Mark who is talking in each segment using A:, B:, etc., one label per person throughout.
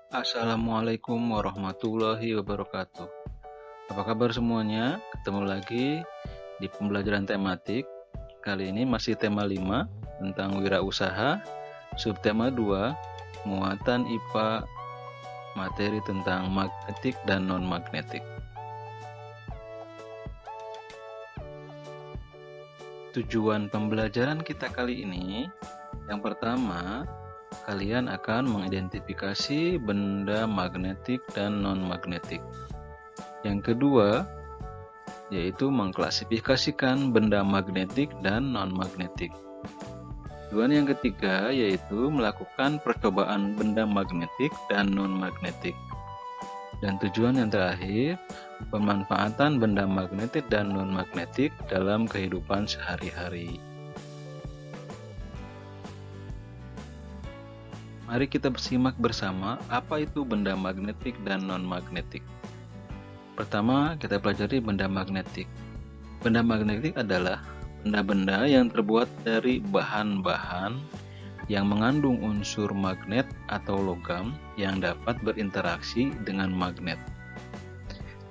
A: Assalamualaikum warahmatullahi wabarakatuh. Apa kabar semuanya? Ketemu lagi di pembelajaran tematik. Kali ini masih tema 5 tentang wirausaha, subtema 2, muatan IPA, materi tentang magnetik dan non-magnetik. Tujuan pembelajaran kita kali ini, yang pertama, kalian akan mengidentifikasi benda magnetik dan non-magnetik. Yang kedua, yaitu mengklasifikasikan benda magnetik dan non-magnetik. Tujuan yang ketiga yaitu melakukan percobaan benda magnetik dan non-magnetik. Dan tujuan yang terakhir, pemanfaatan benda magnetik dan non-magnetik dalam kehidupan sehari-hari. Mari kita simak bersama apa itu benda magnetik dan non-magnetik. Pertama, kita pelajari benda magnetik. Benda magnetik adalah benda-benda yang terbuat dari bahan-bahan yang mengandung unsur magnet atau logam yang dapat berinteraksi dengan magnet.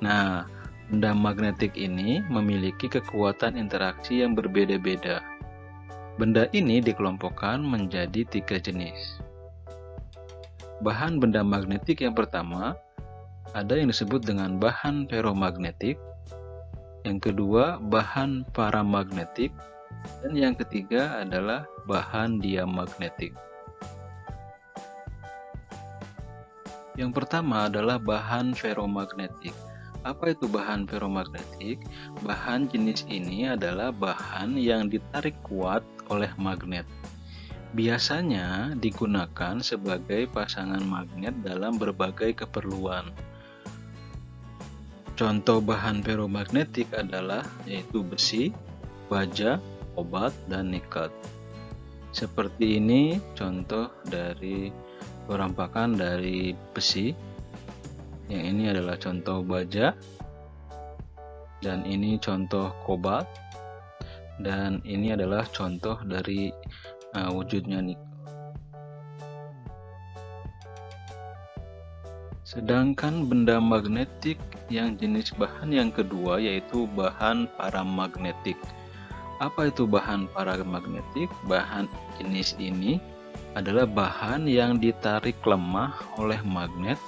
A: Nah, benda magnetik ini memiliki kekuatan interaksi yang berbeda-beda. Benda ini dikelompokkan menjadi 3 jenis. Bahan benda magnetik yang pertama, ada yang disebut dengan bahan ferromagnetik, yang kedua bahan paramagnetik, dan yang ketiga adalah bahan diamagnetik. Yang pertama adalah bahan ferromagnetik. Apa itu bahan ferromagnetik? Bahan jenis ini adalah bahan yang ditarik kuat oleh magnet. Biasanya digunakan sebagai pasangan magnet dalam berbagai keperluan. Contoh bahan ferromagnetik adalah yaitu besi, baja, obat, dan nikel. Seperti ini contoh dari perampakan dari besi. Yang ini adalah contoh baja, dan ini contoh kobalt, dan ini adalah contoh dari wujudnya nikel. Sedangkan benda magnetik yang jenis bahan yang kedua yaitu bahan paramagnetik. Apa itu bahan paramagnetik? Bahan jenis ini adalah bahan yang ditarik lemah oleh magnet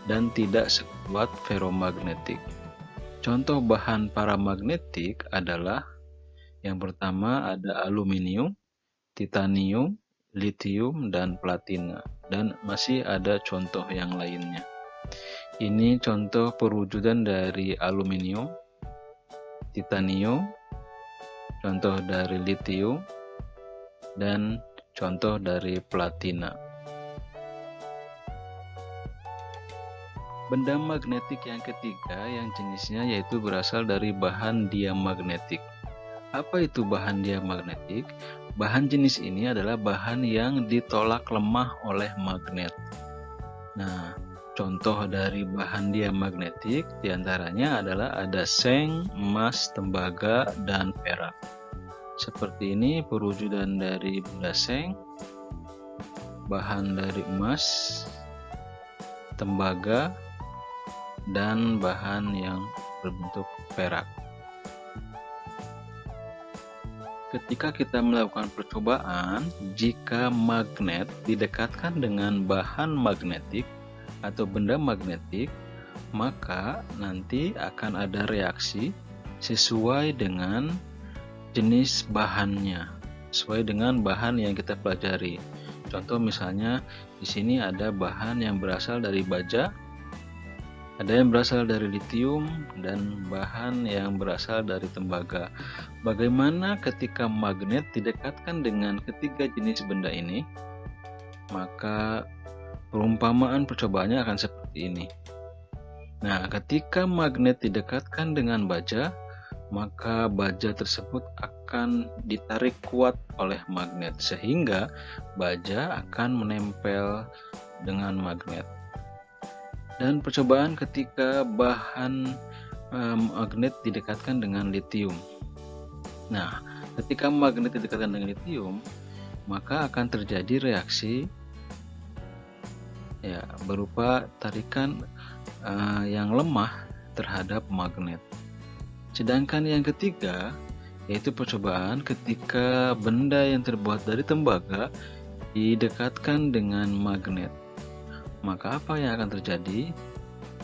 A: dan tidak sekuat ferromagnetik. Contoh bahan paramagnetik adalah yang pertama ada aluminium, titanium, litium, dan platina, dan masih ada contoh yang lainnya. Ini contoh perwujudan dari aluminium, titanium, contoh dari litium, dan contoh dari platina. Benda magnetik yang ketiga yang jenisnya yaitu berasal dari bahan diamagnetik. Apa itu bahan diamagnetik? Bahan jenis ini adalah bahan yang ditolak lemah oleh magnet. Nah, contoh dari bahan diamagnetik diantaranya adalah ada seng, emas, tembaga, dan perak. Seperti ini perwujudan dari benda seng, bahan dari emas, tembaga, dan bahan yang berbentuk perak. Ketika kita melakukan percobaan, jika magnet didekatkan dengan bahan magnetik atau benda magnetik, maka nanti akan ada reaksi sesuai dengan jenis bahannya, sesuai dengan bahan yang kita pelajari. Contoh misalnya di sini ada bahan yang berasal dari baja, ada yang berasal dari litium, dan bahan yang berasal dari tembaga. Bagaimana ketika magnet didekatkan dengan ketiga jenis benda ini? Maka perumpamaan percobaannya akan seperti ini. Nah, ketika magnet didekatkan dengan baja, maka baja tersebut akan ditarik kuat oleh magnet, sehingga baja akan menempel dengan magnet. Dan percobaan ketika bahan magnet didekatkan dengan litium. Nah, ketika magnet didekatkan dengan litium, maka akan terjadi reaksi ya, berupa tarikan yang lemah terhadap magnet. Sedangkan yang ketiga yaitu percobaan ketika benda yang terbuat dari tembaga didekatkan dengan magnet. Maka apa yang akan terjadi?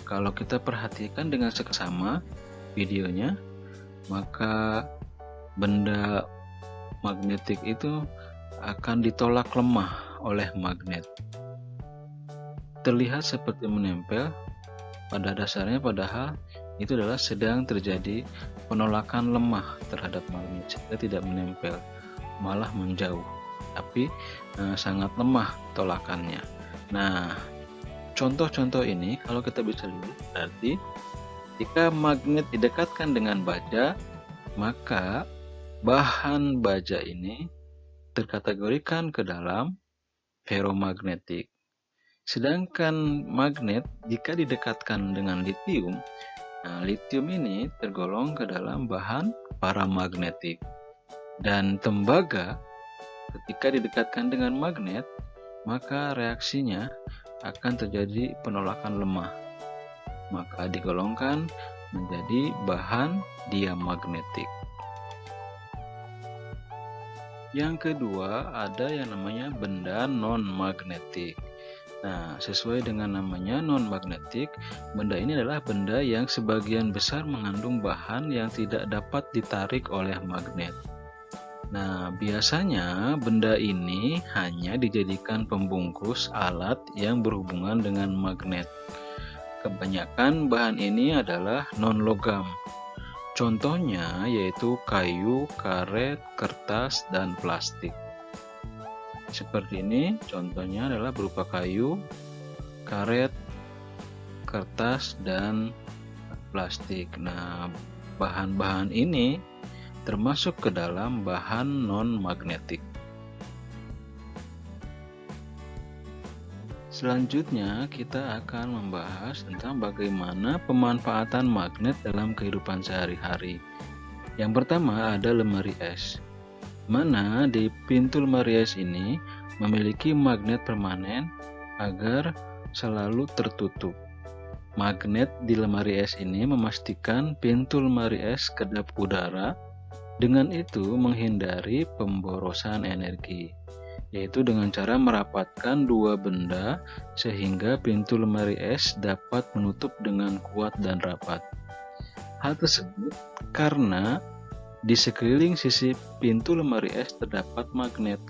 A: Kalau kita perhatikan dengan seksama videonya, maka benda magnetik itu akan ditolak lemah oleh magnet. Terlihat seperti menempel pada dasarnya, padahal itu adalah sedang terjadi penolakan lemah terhadap magnet, sehingga tidak menempel, malah menjauh, tapi sangat lemah tolakannya. Nah, contoh-contoh ini kalau kita bisa lihat, berarti jika magnet didekatkan dengan baja, maka bahan baja ini terkategorikan ke dalam ferromagnetik. Sedangkan magnet jika didekatkan dengan litium, nah, litium ini tergolong ke dalam bahan paramagnetik. Dan tembaga ketika didekatkan dengan magnet, maka reaksinya akan terjadi penolakan lemah, maka digolongkan menjadi bahan diamagnetik. Yang kedua, ada yang namanya benda non-magnetik. Nah, sesuai dengan namanya non-magnetik, benda ini adalah benda yang sebagian besar mengandung bahan yang tidak dapat ditarik oleh magnet. Nah, biasanya benda ini hanya dijadikan pembungkus alat yang berhubungan dengan magnet. Kebanyakan bahan ini adalah non-logam. Contohnya yaitu kayu, karet, kertas, dan plastik. Seperti ini, contohnya adalah berupa kayu, karet, kertas, dan plastik. Nah, bahan-bahan ini termasuk ke dalam bahan non-magnetik. Selanjutnya, kita akan membahas tentang bagaimana pemanfaatan magnet dalam kehidupan sehari-hari. Yang pertama ada lemari es, mana di pintu lemari es ini memiliki magnet permanen agar selalu tertutup. Magnet di lemari es ini memastikan pintu lemari es kedap udara, dengan itu menghindari pemborosan energi, yaitu dengan cara merapatkan dua benda sehingga pintu lemari es dapat menutup dengan kuat dan rapat. Hal tersebut karena di sekeliling sisi pintu lemari es terdapat magnet.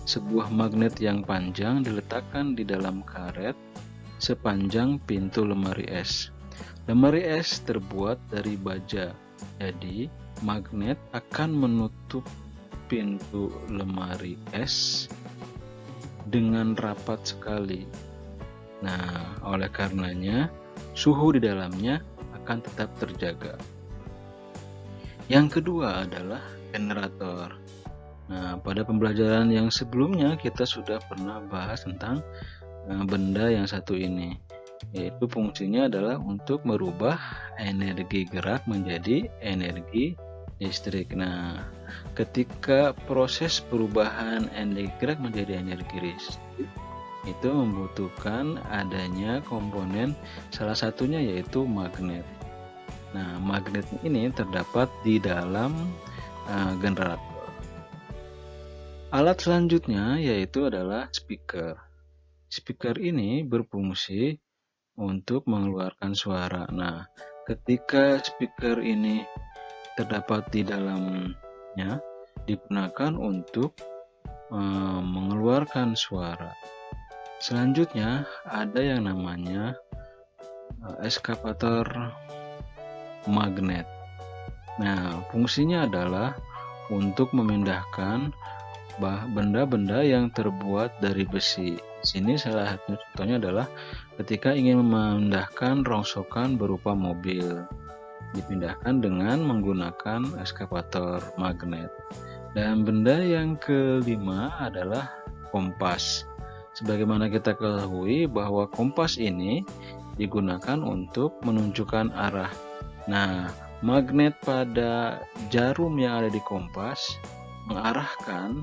A: Sebuah magnet yang panjang diletakkan di dalam karet sepanjang pintu lemari es. Lemari es terbuat dari baja, jadi magnet akan menutup pintu lemari es dengan rapat sekali. Nah, oleh karenanya suhu di dalamnya akan tetap terjaga. Yang kedua adalah generator. Nah, pada pembelajaran yang sebelumnya kita sudah pernah bahas tentang benda yang satu ini, yaitu fungsinya adalah untuk merubah energi gerak menjadi energi listrik. Nah, ketika proses perubahan energi gerak menjadi energi listrik, itu membutuhkan adanya komponen, salah satunya yaitu magnet. Nah, magnet ini terdapat di dalam generator. Alat selanjutnya yaitu adalah speaker. Speaker ini berfungsi untuk mengeluarkan suara. Nah, ketika speaker ini terdapat di dalamnya, digunakan untuk mengeluarkan suara. Selanjutnya ada yang namanya eskavator magnet. Nah, fungsinya adalah untuk memindahkan benda-benda yang terbuat dari besi. Di sini salah satu contohnya adalah ketika ingin memindahkan rongsokan berupa mobil, dipindahkan dengan menggunakan eskavator magnet. Dan benda yang kelima adalah kompas. Sebagaimana kita ketahui bahwa kompas ini digunakan untuk menunjukkan arah. Nah, magnet pada jarum yang ada di kompas mengarahkan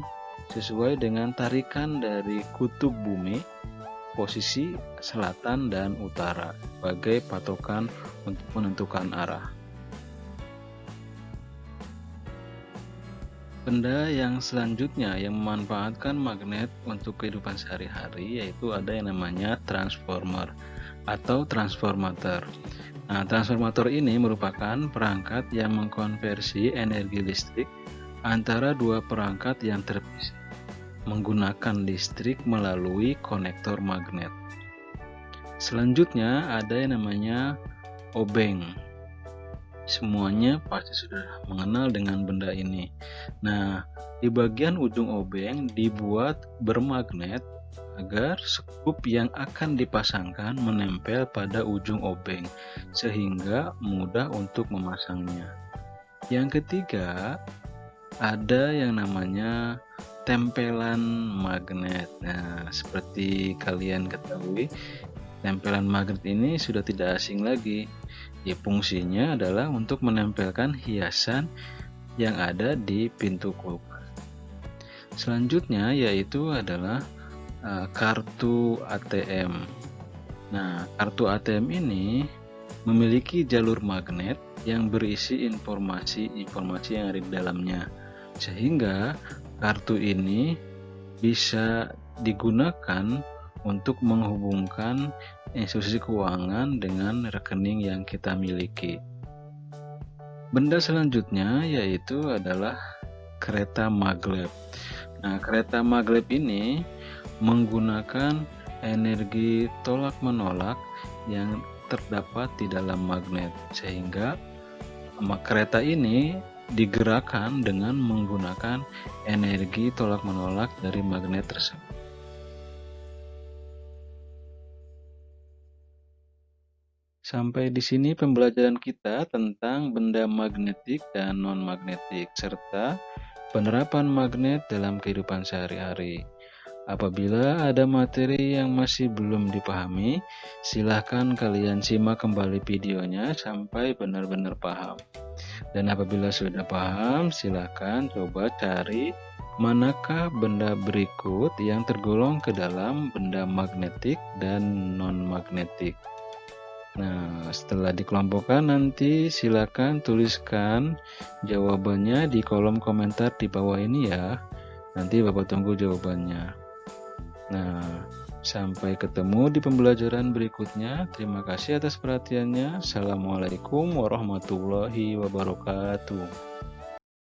A: sesuai dengan tarikan dari kutub bumi posisi selatan dan utara sebagai patokan untuk menentukan arah. Benda yang selanjutnya yang memanfaatkan magnet untuk kehidupan sehari-hari yaitu ada yang namanya transformer atau transformator. Nah, transformator ini merupakan perangkat yang mengkonversi energi listrik antara dua perangkat yang terpisah menggunakan listrik melalui konektor magnet. Selanjutnya ada yang namanya obeng. Semuanya pasti sudah mengenal dengan benda ini. Nah, di bagian ujung obeng dibuat bermagnet agar skup yang akan dipasangkan menempel pada ujung obeng sehingga mudah untuk memasangnya. Yang ketiga, ada yang namanya tempelan magnet. Nah, seperti kalian ketahui, tempelan magnet ini sudah tidak asing lagi. Ya, fungsinya adalah untuk menempelkan hiasan yang ada di pintu kulkas. Selanjutnya yaitu adalah kartu ATM. Nah, kartu ATM ini memiliki jalur magnet yang berisi informasi yang ada di dalamnya, sehingga kartu ini bisa digunakan untuk menghubungkan institusi keuangan dengan rekening yang kita miliki. Benda selanjutnya yaitu adalah kereta maglev. Nah, kereta maglev ini menggunakan energi tolak-menolak yang terdapat di dalam magnet, sehingga kereta ini digerakkan dengan menggunakan energi tolak-menolak dari magnet tersebut. Sampai di sini pembelajaran kita tentang benda magnetik dan non-magnetik, serta penerapan magnet dalam kehidupan sehari-hari. Apabila ada materi yang masih belum dipahami, silahkan kalian simak kembali videonya sampai benar-benar paham. Dan apabila sudah paham, silahkan coba cari manakah benda berikut yang tergolong ke dalam benda magnetik dan non-magnetik. Nah, setelah dikelompokkan nanti silakan tuliskan jawabannya di kolom komentar di bawah ini ya. Nanti Bapak tunggu jawabannya. Nah, sampai ketemu di pembelajaran berikutnya. Terima kasih atas perhatiannya. Assalamualaikum warahmatullahi wabarakatuh.